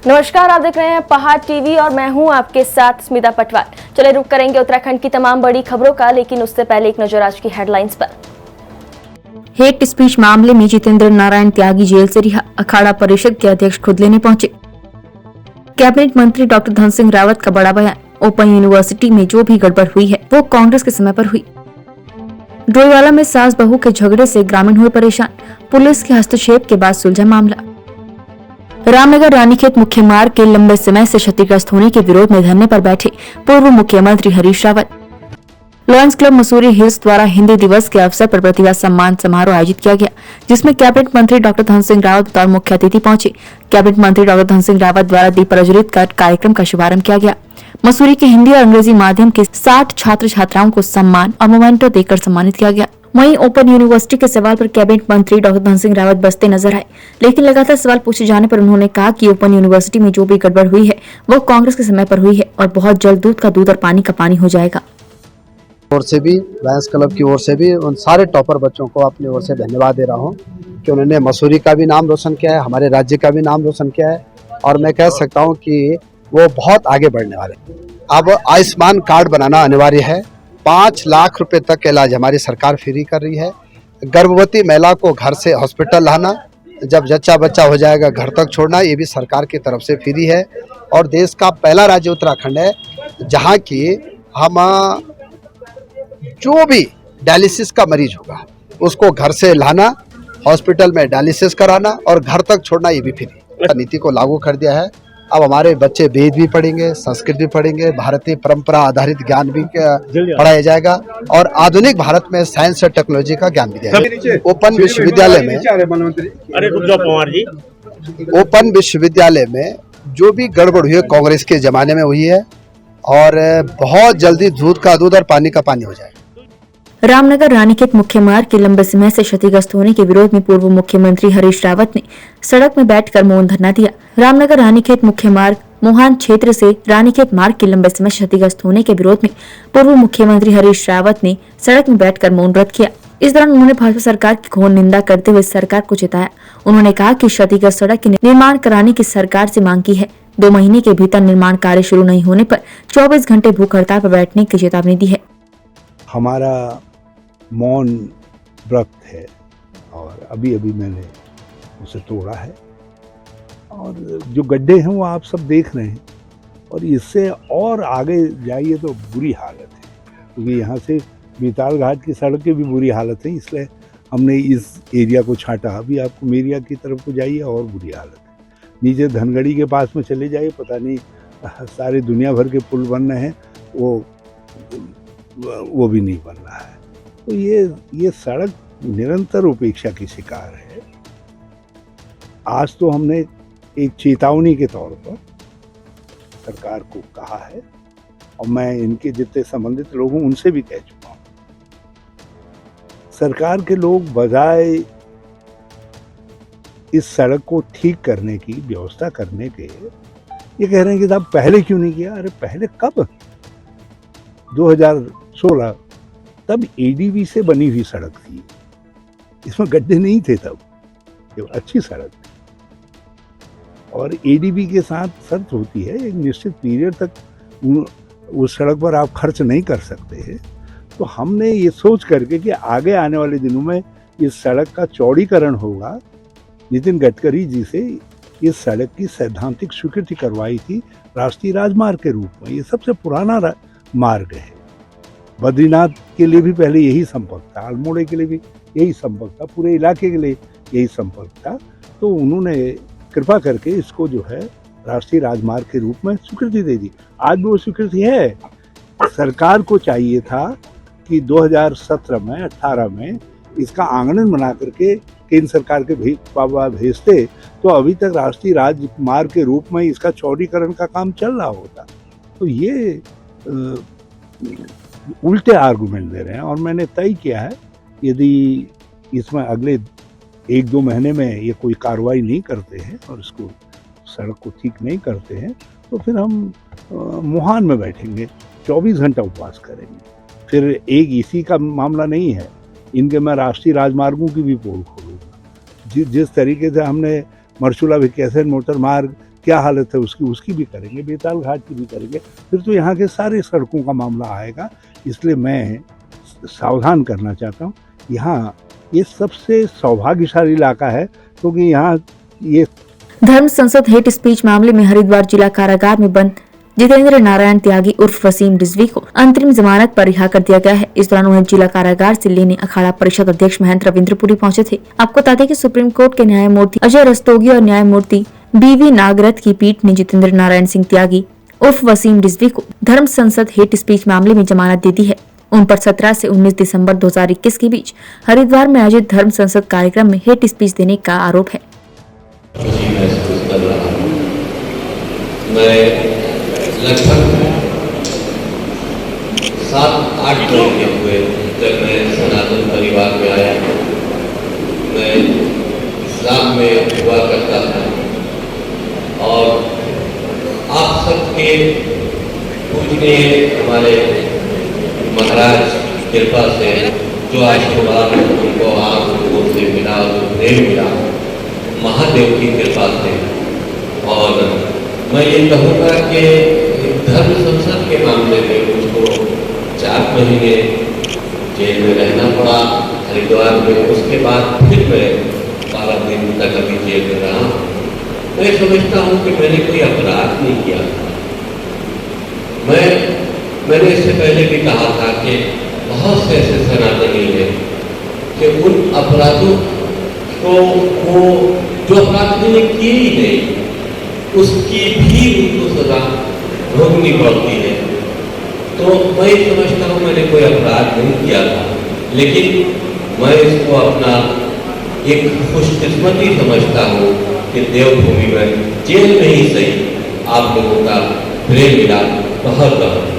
नमस्कार, आप देख रहे हैं पहाड़ टीवी और मैं हूं आपके साथ स्मिता पटवार। चले रुक करेंगे उत्तराखंड की तमाम बड़ी खबरों का, लेकिन उससे पहले एक नजर आज की हेडलाइंस पर। हेट स्पीच मामले में जितेंद्र नारायण त्यागी जेल से रिहा, अखाड़ा परिषद के अध्यक्ष खुद लेने पहुंचे। कैबिनेट मंत्री डॉक्टर धन सिंह रावत का बड़ा बयान, ओपन यूनिवर्सिटी में जो भी गड़बड़ हुई है वो कांग्रेस के समय पर हुई। डोईवाला में सास बहू के झगड़े से ग्रामीण हुए परेशान, पुलिस के हस्तक्षेप के बाद सुलझा मामला। रामनगर रानीखेत मुख्य मार्ग के लंबे समय से क्षतिग्रस्त होने के विरोध में धरने पर बैठे पूर्व मुख्यमंत्री Harish Rawat. Lions club Mussoorie hills द्वारा हिंदी दिवस के अवसर पर प्रतिभा सम्मान समारोह आयोजित किया गया, जिसमें कैबिनेट मंत्री डॉक्टर धन सिंह रावत बतौर मुख्य अतिथि पहुंचे। कैबिनेट मंत्री डॉक्टर धन सिंह रावत द्वारा दीप प्रज्वलित कर कार्यक्रम का शुभारंभ किया गया। मसूरी के हिंदी और अंग्रेजी माध्यम के 60 छात्र छात्राओं को सम्मान और मोमेंटो देकर सम्मानित किया गया। वहीं ओपन यूनिवर्सिटी के सवाल पर कैबिनेट मंत्री डॉक्टर धन सिंह रावत बसते नजर आए, लेकिन लगातार सवाल पूछे जाने पर उन्होंने कहा कि ओपन यूनिवर्सिटी में जो भी गड़बड़ हुई है वो कांग्रेस के समय पर हुई है और बहुत जल्द दूध का दूध और पानी का पानी हो जाएगा। ओर से भी लायंस क्लब की ओर से भी उन सारे टॉपर बच्चों को अपनी ओर से धन्यवाद दे रहा हूं कि उन्होंने मसूरी का भी नाम रोशन किया है, हमारे राज्य का भी नाम रोशन किया है और मैं कह सकता हूं कि वो बहुत आगे बढ़ने वाले। अब आयुष्मान कार्ड बनाना अनिवार्य है। 5 लाख रुपए तक का इलाज हमारी सरकार फ्री कर रही है। गर्भवती महिला को घर से हॉस्पिटल लाना, जब जच्चा बच्चा हो जाएगा घर तक छोड़ना, ये भी सरकार की तरफ से फ्री है। और देश का पहला राज्य उत्तराखंड है जहाँ की हम जो भी डायलिसिस का मरीज होगा उसको घर से लाना, हॉस्पिटल में डायलिसिस कराना और घर तक छोड़ना, ये भी फ्री नीति को लागू कर दिया है। अब हमारे बच्चे वेद भी पढ़ेंगे, संस्कृत भी पढ़ेंगे, भारतीय परंपरा आधारित ज्ञान भी पढ़ाया जाएगा और आधुनिक भारत में साइंस और टेक्नोलॉजी का ज्ञान भी दिया जाएगा। ओपन विश्वविद्यालय में जो भी गड़बड़ हुई है कांग्रेस के जमाने में हुई है और बहुत जल्दी दूध का दूध और पानी का पानी हो जाएगा। रामनगर रानीखेत मुख्य मार्ग के लंबे समय से क्षतिग्रस्त होने के विरोध में पूर्व मुख्यमंत्री हरीश रावत ने सड़क में बैठकर मौन धरना दिया। रामनगर रानीखेत मुख्य मार्ग मोहान क्षेत्र से रानीखेत मार्ग के लंबे समय क्षतिग्रस्त होने के विरोध में पूर्व मुख्यमंत्री हरीश रावत ने सड़क में बैठकर मौन व्रत किया। इस दौरान उन्होंने भाजपा सरकार की घोर निंदा करते हुए सरकार को चिताया। उन्होंने कहा कि क्षतिग्रस्त सड़क के निर्माण कराने की सरकार से मांग की है। 2 महीने के भीतर निर्माण कार्य शुरू नहीं होने पर 24 घंटे भूख हड़ताल पर बैठने की चेतावनी दी है। हमारा मौन व्रत है और अभी मैंने उसे तोड़ा है और जो गड्ढे हैं वो आप सब देख रहे हैं और इससे और आगे जाइए तो बुरी हालत है, क्योंकि यहाँ से बीताल घाट की सड़क की भी बुरी हालत है, इसलिए हमने इस एरिया को छांटा। अभी आपको मेरिया की तरफ को जाइए और बुरी हालत है। नीचे धनगढ़ी के पास में चले जाइए, पता नहीं सारी दुनिया भर के पुल बन रहे हैं, वो भी नहीं बन रहा है। तो ये सड़क निरंतर उपेक्षा की शिकार है। आज तो हमने एक चेतावनी के तौर पर सरकार को कहा है और मैं इनके जितने संबंधित लोग हूं उनसे भी कह चुका हूं। सरकार के लोग बजाय इस सड़क को ठीक करने की व्यवस्था करने के ये कह रहे हैं कि साहब पहले क्यों नहीं किया। अरे पहले कब? 2016 तब एडीबी से बनी हुई सड़क थी, इसमें गड्ढे नहीं थे तब, ये अच्छी सड़क थी। और एडीबी के साथ शर्त होती है एक निश्चित पीरियड तक उस सड़क पर आप खर्च नहीं कर सकते हैं। तो हमने ये सोच करके कि आगे आने वाले दिनों में इस सड़क का चौड़ीकरण होगा, नितिन गडकरी जी से इस सड़क की सैद्धांतिक स्वीकृति करवाई थी राष्ट्रीय राजमार्ग के रूप में। ये सबसे पुराना मार्ग है। बद्रीनाथ के लिए भी पहले यही संपर्क था, अल्मोड़े के लिए भी यही संपर्क था, पूरे इलाके के लिए यही संपर्क था। तो उन्होंने कृपा करके इसको जो है राष्ट्रीय राजमार्ग के रूप में स्वीकृति दे दी। आज भी वो स्वीकृति है। सरकार को चाहिए था कि 2017 में 18 में इसका आंगन बना करके केंद्र सरकार के भेजते तो अभी तक राष्ट्रीय राजमार्ग के रूप में इसका चौड़ीकरण का काम चल रहा होता। तो ये उल्टे आर्गुमेंट दे रहे हैं और मैंने तय किया है यदि इसमें अगले 1-2 महीने में ये कोई कार्रवाई नहीं करते हैं और इसको सड़क को ठीक नहीं करते हैं तो फिर हम मोहान में बैठेंगे, 24 घंटा उपवास करेंगे। फिर एक इसी का मामला नहीं है, इनके मैं राष्ट्रीय राजमार्गों की भी पोल खोलूँगा। जिस तरीके से हमने मरचूला भिकियासैन मोटर मार्ग क्या हालत है उसकी भी करेंगे, बेताल घाट की भी करेंगे। फिर तो यहाँ के सारे सड़कों का मामला आएगा। इसलिए मैं सावधान करना चाहता हूँ। यहाँ ये सबसे सौभाग्यशाली इलाका है क्योंकि यहाँ ये धर्म संसद हेट स्पीच मामले में हरिद्वार जिला कारागार में बंद जितेंद्र नारायण त्यागी उर्फ वसीम रिजवी को अंतरिम जमानत पर रिहा कर दिया गया है। इस दौरान उन्हें जिला कारागार से लेने अखाड़ा परिषद अध्यक्ष महेंद्र रविंद्रपुरी पहुंचे थे। आपको बता दें कि सुप्रीम कोर्ट के न्यायमूर्ति अजय रस्तोगी और न्यायमूर्ति बीवी नागरथ की पीठ ने जितेंद्र नारायण सिंह त्यागी उर्फ वसीम रिजवी को धर्म संसद हेट स्पीच मामले में जमानत दे दी है। उन पर 17 से 19 दिसंबर 2021 के बीच हरिद्वार में आयोजित धर्म संसद कार्यक्रम में हेट स्पीच देने का आरोप है। मैं लगभग 7-8 महीने हुए जब मैं सनातन परिवार में आया। मैं इस्लाम में हुआ करता था और आप सबके पूजनीय हमारे महाराज कृपा से जो आशीर्वाद उनको आप लोगों से मिला, जो प्रेम मिला, महादेव की कृपा से। और मैं ये कहूँगा कि धर्म संसद के मामले में मुझको 4 महीने जेल में रहना पड़ा हरिद्वार में। उसके बाद फिर मैं 12 दिन तक अभी जेल में रहा। मैं समझता हूँ कि मैंने कोई अपराध नहीं किया था। मैंने इससे पहले भी कहा था कि बहुत से ऐसे सनातनी हैं कि उन अपराधों को वो जो अपराध मैंने किए ही नहीं उसकी भी उनको सजा भोगनी पड़ती है। तो मैं समझता हूँ मैंने कोई अपराध नहीं किया था, लेकिन मैं इसको अपना एक खुशकिस्मती समझता हूँ कि देवभूमि में जेल में ही सही आप लोगों का प्रेम मिला। बहुत बहुत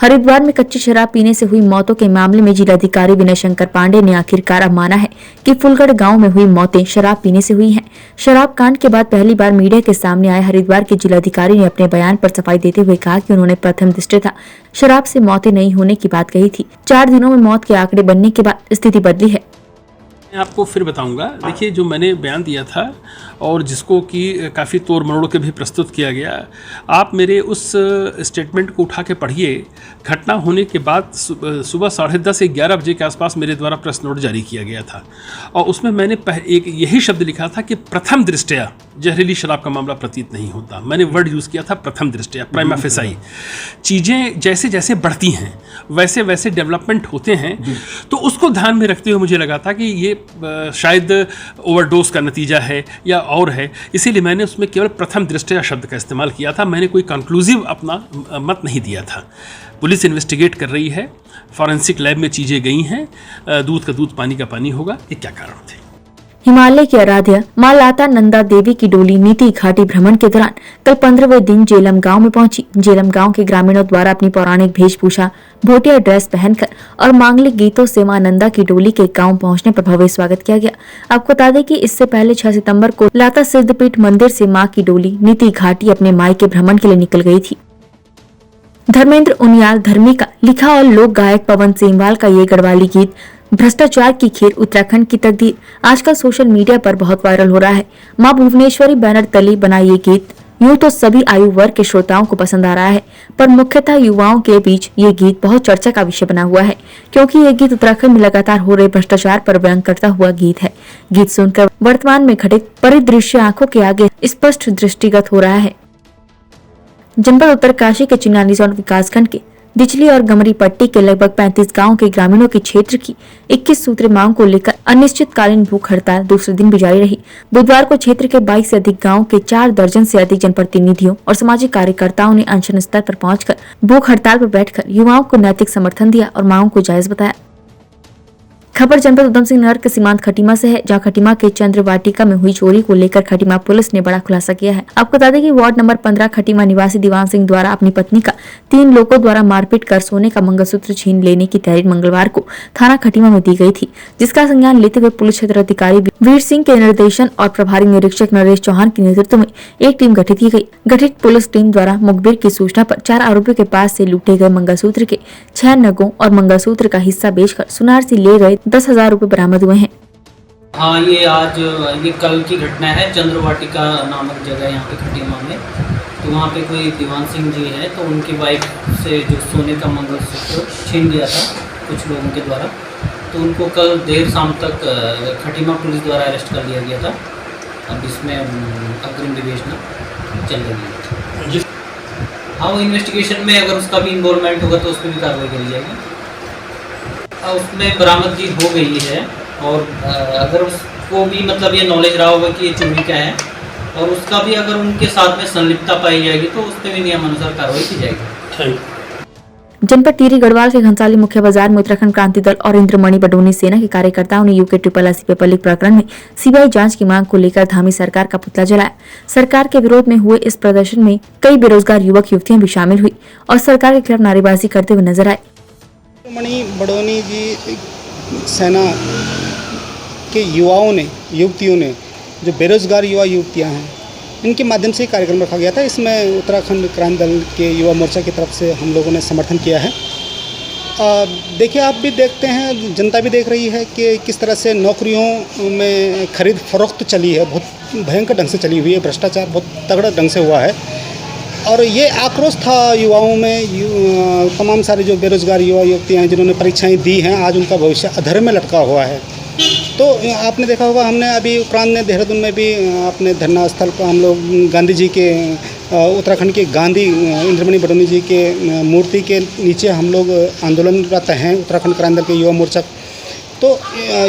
हरिद्वार में कच्ची शराब पीने से हुई मौतों के मामले में जिलाधिकारी विनय शंकर पांडे ने आखिरकार अब माना है कि फुलगढ़ गांव में हुई मौतें शराब पीने से हुई हैं। शराब कांड के बाद पहली बार मीडिया के सामने आए हरिद्वार के जिलाधिकारी ने अपने बयान पर सफाई देते हुए कहा कि उन्होंने प्रथम दृष्टया शराब से मौतें नहीं होने की बात कही थी। 4 दिनों में मौत के आंकड़े बनने के बाद स्थिति बदली है। मैं आपको फिर बताऊंगा। देखिए, जो मैंने बयान दिया था और जिसको कि काफ़ी तोड़ मरोड़ के भी प्रस्तुत किया गया, आप मेरे उस स्टेटमेंट को उठा के पढ़िए। घटना होने के बाद सुबह 10:30 से 11 बजे के आसपास मेरे द्वारा प्रेस नोट जारी किया गया था और उसमें मैंने एक यही शब्द लिखा था कि प्रथम दृष्टया जहरीली शराब का मामला प्रतीत नहीं होता। मैंने वर्ड यूज़ किया था प्रथम दृष्टया, प्राइमा फेसाई। चीज़ें जैसे जैसे बढ़ती हैं वैसे वैसे डेवलपमेंट होते हैं, तो उसको ध्यान में रखते हुए मुझे लगा था कि ये शायद ओवरडोज का नतीजा है या और है, इसीलिए मैंने उसमें केवल प्रथम दृष्टया शब्द का इस्तेमाल किया था। मैंने कोई कंक्लूसिव अपना मत नहीं दिया था। पुलिस इन्वेस्टिगेट कर रही है, फॉरेंसिक लैब में चीज़ें गई हैं, दूध का दूध पानी का पानी होगा, ये क्या कारण थे। हिमालय की आराध्या मां लाता नंदा देवी की डोली नीति घाटी भ्रमण के दौरान कल 15वें दिन जेलम गांव में पहुंची। जेलम गांव के ग्रामीणों द्वारा अपनी पौराणिक वेशभूषा, भोटिया ड्रेस पहनकर और मांगलिक गीतों से मां नंदा की डोली के गांव पहुंचने पर भव्य स्वागत किया गया। आपको बता दें कि इससे पहले 6 सितंबर को लाता सिद्धपीठ मंदिर से मां की डोली नीति घाटी अपने मायके भ्रमण के लिए निकल गई थी। धर्मेंद्र उनियाल धर्मी का लिखा और लोक गायक पवन सेमवाल का ये गढ़वाली गीत भ्रष्टाचार की खेर उत्तराखंड की तकदीर आजकल सोशल मीडिया पर बहुत वायरल हो रहा है। मां भुवनेश्वरी बैनर तले बना ये गीत यूं तो सभी आयु वर्ग के श्रोताओं को पसंद आ रहा है, पर मुख्यतः युवाओं के बीच ये गीत बहुत चर्चा का विषय बना हुआ है, क्योंकि ये गीत उत्तराखंड में लगातार हो रहे भ्रष्टाचार पर व्यंग करता हुआ गीत है। गीत सुनकर वर्तमान में घटित परिदृश्य आंखों के आगे स्पष्ट दृष्टिगत हो रहा है। जनपद उत्तरकाशी के चिन्नाली जोन विकासखंड के दिचली और गमरी पट्टी के लगभग 35 गांवों के ग्रामीणों के क्षेत्र की 21 सूत्री मांग को लेकर अनिश्चितकालीन भूख हड़ताल दूसरे दिन भी जारी रही। बुधवार को क्षेत्र के 22 से अधिक गांवों के 4 दर्जन से अधिक जनप्रतिनिधियों और सामाजिक कार्यकर्ताओं ने अनशन स्तर पर पहुंचकर भूख हड़ताल पर बैठकर युवाओं को नैतिक समर्थन दिया और मांगों को जायज बताया। खबर जनपद उधम सिंह नगर के सीमांत खटीमा से है, जहां खटीमा के चंद्र वाटिका में हुई चोरी को लेकर खटीमा पुलिस ने बड़ा खुलासा किया है। आपको बता दें कि वार्ड नंबर 15 खटीमा निवासी दीवान सिंह द्वारा अपनी पत्नी का 3 लोगों द्वारा मारपीट कर सोने का मंगलसूत्र छीन लेने की तहरीर मंगलवार को थाना खटीमा में दी गई थी, जिसका संज्ञान लेते हुए पुलिस क्षेत्र अधिकारी वीर सिंह के निर्देशन और प्रभारी निरीक्षक नरेश चौहान के नेतृत्व में एक टीम गठित की गई। गठित पुलिस टीम द्वारा मुखबिर की सूचना पर 4 आरोपियों के पास से लूटे गए मंगलसूत्र के 6 नगों और मंगलसूत्र का हिस्सा बेचकर सुनार से ले गए 10,000 रुपए बरामद हुए हैं। हाँ, ये कल की घटना है। चंद्रवाटिका नामक जगह यहाँ पे खटीमा में, तो वहाँ पे कोई दीवान सिंह जी है, तो उनकी वाइफ से जो सोने का मंगलसूत्र छीन लिया था कुछ लोगों के द्वारा, तो उनको कल देर शाम तक खटीमा पुलिस द्वारा अरेस्ट कर लिया गया था। अब इसमें अग्रिम विवेचना चल रही है। हाँ, वो इन्वेस्टिगेशन में अगर उसका भी इन्वॉल्वमेंट होगा तो उस पर भी कार्रवाई करी जाएगी। उसमें बरामदगी हो गई है, और अगर उसको भी मतलब ये नॉलेज रहा होगा कि ये चोरी क्या है, और उसका भी अगर उनके साथ में संलिप्तता पाई जाएगी तो उस पर भी नियमानुसार कार्रवाई की जाएगी। जनपद टिहरी गढ़वाल के घनसाली मुख्य बाजार में उत्तराखंड क्रांति दल और इंद्रमणि बडोनी सेना के कार्यकर्ताओं ने यूके SSS पेपर लीक प्रकरण में सीबीआई जांच की मांग को लेकर धामी सरकार का पुतला जलाया। सरकार के विरोध में हुए इस प्रदर्शन में कई बेरोजगार युवक युवतियां भी शामिल हुई और सरकार के खिलाफ नारेबाजी करते हुए नजर आए। इंद्रमणि बडोनी जी सेना के युवाओं ने, युवतियों ने, जो बेरोजगार युवा युवतियां हैं, इनके माध्यम से कार्यक्रम रखा गया था। इसमें उत्तराखंड क्रांति दल के युवा मोर्चा की तरफ से हम लोगों ने समर्थन किया है। देखिए, आप भी देखते हैं, जनता भी देख रही है कि किस तरह से नौकरियों में खरीद फरोख्त चली है, बहुत भयंकर ढंग से चली हुई है, भ्रष्टाचार बहुत तगड़ा ढंग से हुआ है। और ये आक्रोश था युवाओं में, तमाम सारे जो बेरोजगार युवा युवतियाँ हैं जिन्होंने परीक्षाएं दी हैं, आज उनका भविष्य अधर में लटका हुआ है। तो आपने देखा होगा, हमने अभी उपरांत ने देहरादून में भी अपने धरना स्थल पर हम लोग गांधी जी के, उत्तराखंड के गांधी इंद्रमणि बडोनी जी के मूर्ति के नीचे हम लोग आंदोलनरत हैं, उत्तराखंड क्रांति दल के युवा मोर्चा। तो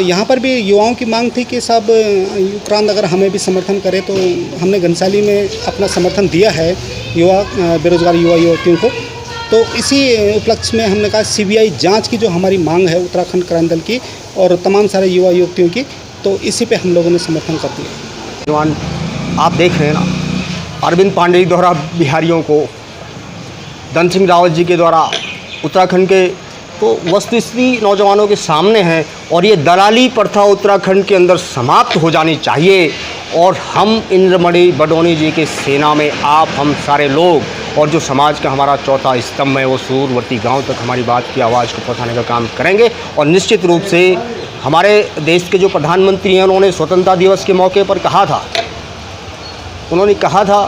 यहाँ पर भी युवाओं की मांग थी कि सब उपरांत अगर हमें भी समर्थन करे, तो हमने घनसाली में अपना समर्थन दिया है युवा बेरोजगार युवा युवतियों को। तो इसी उपलक्ष्य में हमने कहा सीबीआई जांच की जो हमारी मांग है उत्तराखंड क्रांति दल की और तमाम सारे युवा युवतियों की, तो इसी पे हम लोगों ने समर्थन कर दिया। जवान आप देख रहे हैं ना, अरविंद पांडे द्वारा बिहारियों को, धन सिंह रावत जी के द्वारा उत्तराखंड के, तो वस्तुस्थिति नौजवानों के सामने है। और ये दलाली प्रथा उत्तराखंड के अंदर समाप्त हो जानी चाहिए। और हम इंद्रमणि बडोनी जी के सेना में आप, हम सारे लोग और जो समाज का हमारा चौथा स्तंभ है, वो सूरवर्ती गांव तक हमारी बात की आवाज़ को पहुंचाने का काम करेंगे। और निश्चित रूप से हमारे देश के जो प्रधानमंत्री हैं, उन्होंने स्वतंत्रता दिवस के मौके पर कहा था, उन्होंने कहा था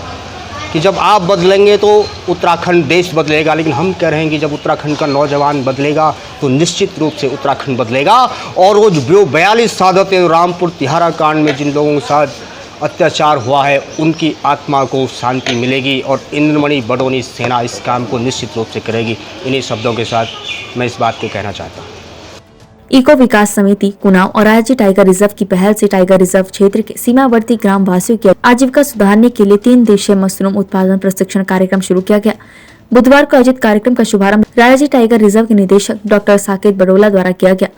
कि जब आप बदलेंगे तो उत्तराखंड देश बदलेगा। लेकिन हम कह रहे हैं कि जब उत्तराखंड का नौजवान बदलेगा तो निश्चित रूप से उत्तराखंड बदलेगा। और वो जो 42 शहादतें रामपुर तिहारा कांड में जिन लोगों के साथ अत्याचार हुआ है, उनकी आत्मा को शांति मिलेगी। और इंद्रमणि बडोनी सेना इस काम को निश्चित रूप से करेगी। इन्हीं शब्दों के साथ मैं इस बात को कहना चाहता हूँ। इको विकास समिति कुनाव और राज्य टाइगर रिजर्व की पहल से टाइगर रिजर्व क्षेत्र के सीमावर्ती ग्राम वासियों की आजीविका सुधारने के लिए 3 दिवसीय मशरूम उत्पादन प्रशिक्षण कार्यक्रम शुरू किया गया। बुधवार को आयोजित कार्यक्रम का शुभारंभ राज्य टाइगर रिजर्व के निदेशक डॉक्टर साकेत बडोला द्वारा किया गया।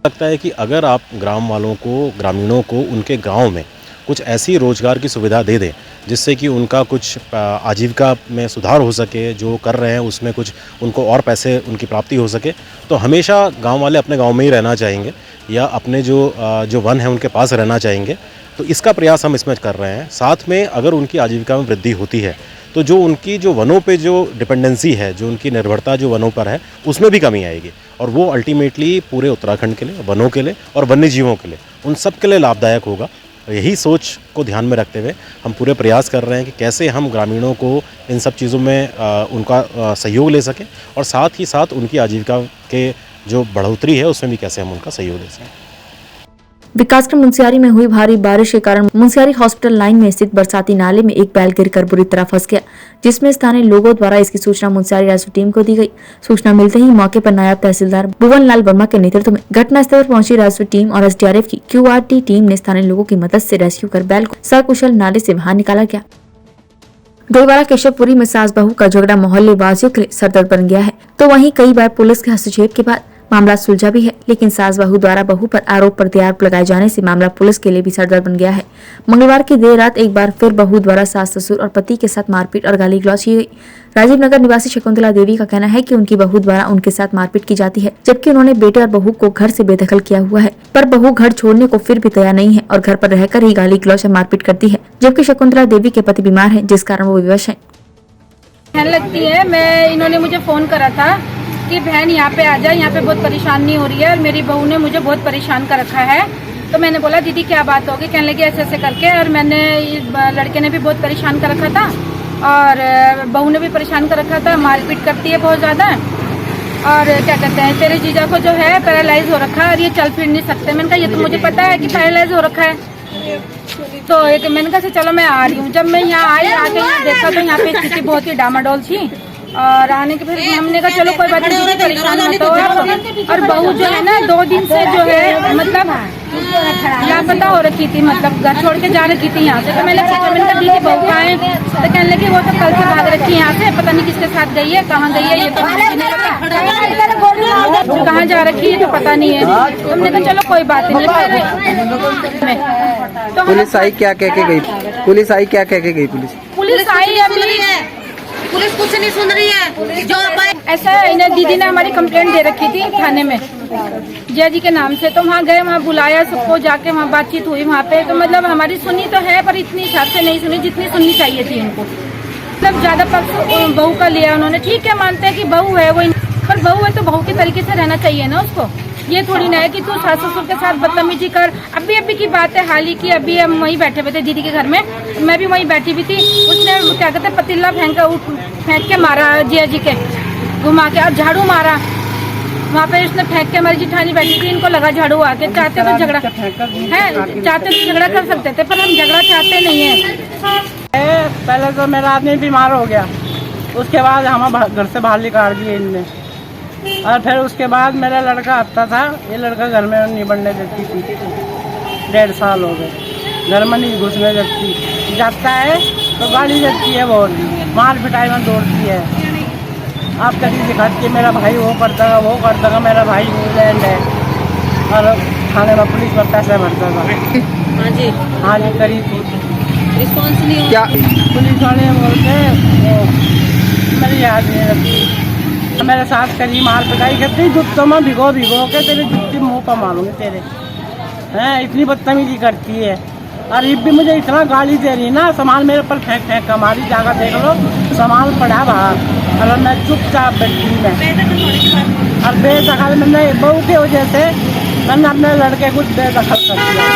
लगता है कि अगर आप ग्राम वालों को, ग्रामीणों को उनके गाँव में कुछ ऐसी रोजगार की सुविधा दे दें जिससे कि उनका कुछ आजीविका में सुधार हो सके, जो कर रहे हैं उसमें कुछ उनको और पैसे उनकी प्राप्ति हो सके, तो हमेशा गांव वाले अपने गांव में ही रहना चाहेंगे या अपने जो वन है उनके पास रहना चाहेंगे। तो इसका प्रयास हम इसमें कर रहे हैं। साथ में अगर उनकी आजीविका में वृद्धि होती है तो जो उनकी जो वनों पे जो डिपेंडेंसी है, जो उनकी निर्भरता जो वनों पर है, उसमें भी कमी आएगी। और वो अल्टीमेटली पूरे उत्तराखंड के लिए, वनों के लिए और वन्य जीवों के लिए, उन सब के लिए लाभदायक होगा। यही सोच को ध्यान में रखते हुए हम पूरे प्रयास कर रहे हैं कि कैसे हम ग्रामीणों को इन सब चीज़ों में उनका सहयोग ले सकें और साथ ही साथ उनकी आजीविका के जो बढ़ोतरी है उसमें भी कैसे हम उनका सहयोग दे सकें। विकासखंड मुंशियारी में हुई भारी बारिश के कारण मुंशियारी हॉस्पिटल लाइन में स्थित बरसाती नाले में एक बैल गिरकर बुरी तरह फंस गया, जिसमें स्थानीय लोगों द्वारा इसकी सूचना मुंशियारी रेस्क्यू टीम को दी गई। सूचना मिलते ही मौके पर नायब तहसीलदार भुवन लाल वर्मा के नेतृत्व में घटनास्थल पर पहुंची रेस्क्यू टीम और SDRF की QRT टीम ने स्थानीय लोगों की मदद से रेस्क्यू कर बैल को सकुशल नाले से बाहर निकाला गया। डोईवाला केशवपुरी में सास बहू का झगड़ा मोहल्ले वासियों के लिए सरदर्द बन गया है, तो वहीं कई बार पुलिस के हस्तक्षेप के बाद मामला सुलझा भी है, लेकिन सास बहू द्वारा बहू पर आरोप प्रत्यारोप लगाए जाने से मामला पुलिस के लिए भी सरदर्द बन गया है। मंगलवार की देर रात एक बार फिर बहू द्वारा सास ससुर और पति के साथ मारपीट और गाली गलौज की गई। राजीव नगर निवासी शकुंतला देवी का कहना है कि उनकी बहू द्वारा उनके साथ मारपीट की जाती है, जबकि उन्होंने बेटे और बहू को घर से बेदखल किया हुआ है, पर बहू घर छोड़ने को फिर भी तैयार नहीं है और घर पर रहकर ही गाली गलौज और मारपीट करती है। जबकि शकुंतला देवी के पति बीमार है, जिस कारण वो विवश है। लगती है, इन्होंने मुझे फोन करा था कि बहन यहाँ पे आ जाए, यहाँ पे बहुत परेशानी हो रही है और मेरी बहू ने मुझे बहुत परेशान कर रखा है। तो मैंने बोला दीदी क्या बात होगी, कहने लगी ऐसे ऐसे करके। और मैंने लड़के ने भी बहुत परेशान कर रखा था और बहू ने भी परेशान कर रखा था, मारपीट करती है बहुत ज़्यादा। और क्या कहते हैं, तेरे जीजा को जो है पैरालाइज हो रखा है और ये चल फिर नहीं सकते। मैंने कहा ये तो मुझे पता है कि पैरालाइज हो रखा है। तो एक मैंने कहा चलो मैं आ रही हूँ। जब मैं यहाँ आई, आके यहाँ देखा तो यहाँ पे स्थिति बहुत ही डामाडोल थी। और आने के फिर हमने कहा चलो कोई बात नहीं, परेशान मत हो आप। और बहू जो है ना 2 दिन से जो है मतलब लापता हो रखी थी, मतलब घर छोड़ के जा रखी थी यहाँ से। तो मैंने पूछा, मैंने कहा दीदी बहू कहाँ है? तो कहने लगी वो तो कल से भाग रखी है यहाँ से, पता नहीं किसके साथ गई है, कहाँ गई है ये तो मुझे नहीं पता, कहाँ जा रखी है तो पता नहीं है। तो हमने कहा चलो कोई बात नहीं। तो पुलिस आई क्या कह के गई? पुलिस आई क्या कह के गई? पुलिस आई अभी, पुलिस कुछ नहीं सुन रही है। जो ऐसा इन्हें दीदी ने हमारी कंप्लेंट दे रखी थी थाने में जय जी के नाम से। तो वहाँ गए, वहाँ बुलाया सबको, जाके वहाँ बातचीत हुई वहाँ पे। तो मतलब हमारी सुनी तो है पर इतनी हिसाब से नहीं सुनी जितनी सुननी चाहिए थी इनको। मतलब ज्यादा पक्ष बहू का लिया उन्होंने। ठीक है, मानते हैं कि बहू है वो, पर बहू है तो बहू के तरीके से रहना चाहिए ना उसको। ये थोड़ी ना है कि तू सास ससुर के साथ बदतमीजी कर। अभी की बात है हाल ही की, अभी हम वहीं बैठे हुए थे दीदी के घर में, मैं भी वहीं बैठी हुई थी। उसने क्या कहते हैं पतीला फेंक के मारा जिया जी के, घुमा के, और झाड़ू मारा वहाँ पे। उसने फेंक के, हमारी जिठानी बैठी थी, इनको लगा झाड़ू आके। चाहते तो झगड़ा है, चाहते तो झगड़ा कर सकते थे, पर हम झगड़ा चाहते नहीं है। पहले तो मेरा आदमी बीमार हो गया, उसके बाद हम घर से बाहर निकाल दिए इनने। और फिर उसके बाद मेरा लड़का आता था, ये लड़का घर में नहीं बढ़ने देती थी। 1.5 साल हो गए, घर में नहीं घुसने देती। जाता है तो गाली देती है, बहुत मार पिटाई में दौड़ती है। आप कभी दिखाती है मेरा भाई वो करता था, वो करता था, मेरा भाई इंग्लैंड है। और थाने में पुलिस में पैसे भरता था। हाँ जी करी थी, रिस्पॉन्स नहीं क्या पुलिस वाले बोलते मेरी याद नहीं रखती। मेरे साथ करी मार पिटाई करती, जुत्तों में भिगो के तेरे जुत्ती मुँह पर मारूंगी तेरे। हैं इतनी बदतमीजी करती है। और ये भी मुझे इतना गाली दे रही ना, सामान मेरे ऊपर फेंक कर मारी, जाकर देख लो सामान पड़ा बाहर। और मैं चुपचाप बैठी में, और बेदखल मैंने बहू की वजह से मैंने अपने लड़के को बेदखल कर दिया।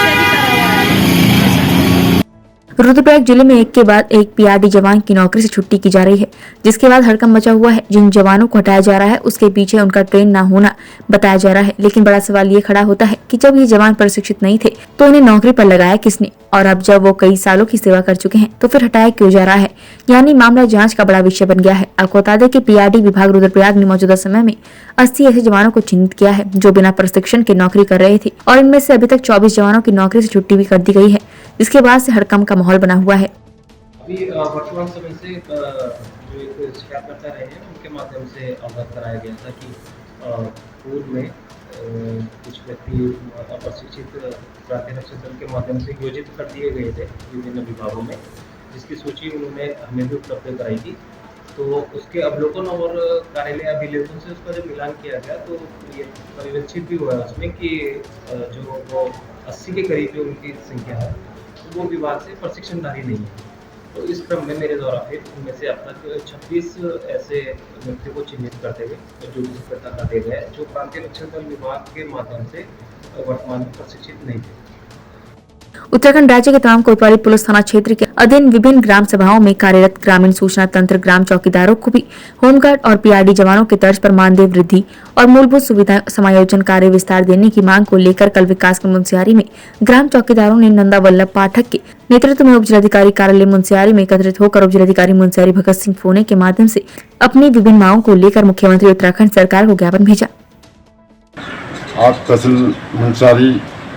रुद्रप्रयाग जिले में एक के बाद एक पीआरडी जवान की नौकरी से छुट्टी की जा रही है, जिसके बाद हड़कंप मचा हुआ है। जिन जवानों को हटाया जा रहा है उसके पीछे उनका ट्रेन न होना बताया जा रहा है। लेकिन बड़ा सवाल ये खड़ा होता है कि जब ये जवान प्रशिक्षित नहीं थे तो इन्हें नौकरी पर लगाया किसने, और अब जब वो कई सालों की सेवा कर चुके हैं तो फिर हटाया क्यों जा रहा है। यानी मामला जाँच का बड़ा विषय बन गया है। आपको बता दें कि पीआरडी विभाग रुद्रप्रयाग ने मौजूदा समय में 80 ऐसे जवानों को चिन्हित किया है जो बिना प्रशिक्षण के नौकरी कर रहे थे, और इनमें से अभी तक 24 जवानों की नौकरी से छुट्टी भी कर दी गई है, जिसके बाद से हड़कंप का माहौल बना हुआ है। अभी वर्तमान समय से जो एक शिकायतकर्ता रहे हैं उनके माध्यम से अवगत कराया गया था कि पूर्व में कुछ व्यक्ति अप्रशिक्षित प्रातिरक्षक दल के माध्यम से योजित कर दिए गए थे विभिन्न विभागों में, जिसकी सूची उन्होंने हमें भी उपलब्ध कराई थी। तो उसके अवलोकन और कार्यालय अभिलेखों से उसका जब मिलान किया गया तो ये परिलक्षित भी हुआ उसमें कि जो वो 80 के करीब जो उनकी संख्या है वो विभाग से प्रशिक्षणधारी नहीं है। तो इस क्रम में मेरे द्वारा फिर उनमें से अब तक 26 ऐसे व्यक्तियों को चिन्हित करते हुए जो सफलता कर दिए गए जो प्रांतीय रक्षक दल विभाग के माध्यम से वर्तमान में प्रशिक्षित नहीं थे। उत्तराखंड राज्य के तमाम कोतवाली पुलिस थाना क्षेत्र के अधीन विभिन्न ग्राम सभाओं में कार्यरत ग्रामीण सूचना तंत्र ग्राम चौकीदारों को भी होमगार्ड और पीआरडी जवानों के तर्ज पर मानदेय वृद्धि और मूलभूत सुविधा समायोजन कार्य विस्तार देने की मांग को लेकर कल विकासखंड मुनस्यारी में ग्राम चौकीदारों ने नंदा वल्लभ पाठक के नेतृत्व में उप जिलाधिकारी कार्यालय मुनस्यारी में एकत्रित होकर उप जिलाधिकारी मुनस्यारी भगत सिंह फोने के माध्यम से अपनी विभिन्न मांगों को लेकर मुख्यमंत्री उत्तराखंड सरकार को ज्ञापन भेजा। आज तहसील मुनस्यारी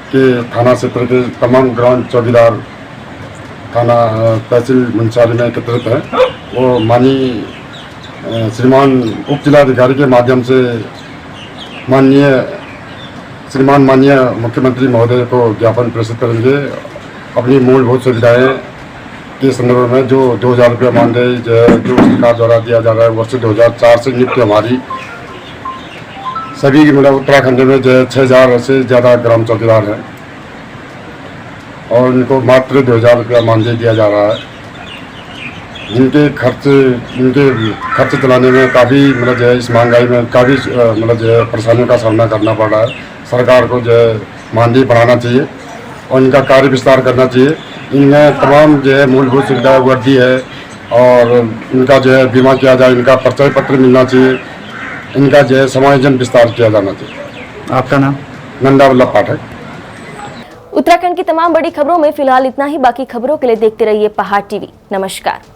के थाना क्षेत्र के तमाम ग्राम चौकीदार थाना तहसील मुनस्यारी में एकत्रित है। वो माननीय श्रीमान उप जिलाधिकारी के माध्यम से माननीय मुख्यमंत्री महोदय को ज्ञापन प्रेषित करेंगे अपनी मूलभूत सुविधाएं के संदर्भ में। जो 2000 रुपये मानदेय जो सरकार द्वारा दिया जा रहा है वर्ष 2004 से नियुक्त हमारी सभी मतलब उत्तराखंड में जो 6000 से ज़्यादा ग्राम चौकीदार हैं और उनको मात्र 2000 रुपया मानदेय दिया जा रहा है, जिनके खर्च चलाने में काफ़ी मतलब जो है इस महंगाई में काफ़ी मतलब जो है परेशानियों का सामना करना पड़ रहा है। सरकार को जो है मानदेय बढ़ाना चाहिए और इनका कार्य विस्तार करना चाहिए। इनमें तमाम जो है मूलभूत सुविधाएं वर्दी है और इनका जो है बीमा किया जाए, इनका परिचय पत्र मिलना चाहिए, इनका जो है समायोजन विस्तार किया जाना चाहिए। आपका नाम? नंदा वल्लभ पाठक। उत्तराखंड की तमाम बड़ी खबरों में फिलहाल इतना ही। बाकी खबरों के लिए देखते रहिए पहाड़ टीवी। नमस्कार।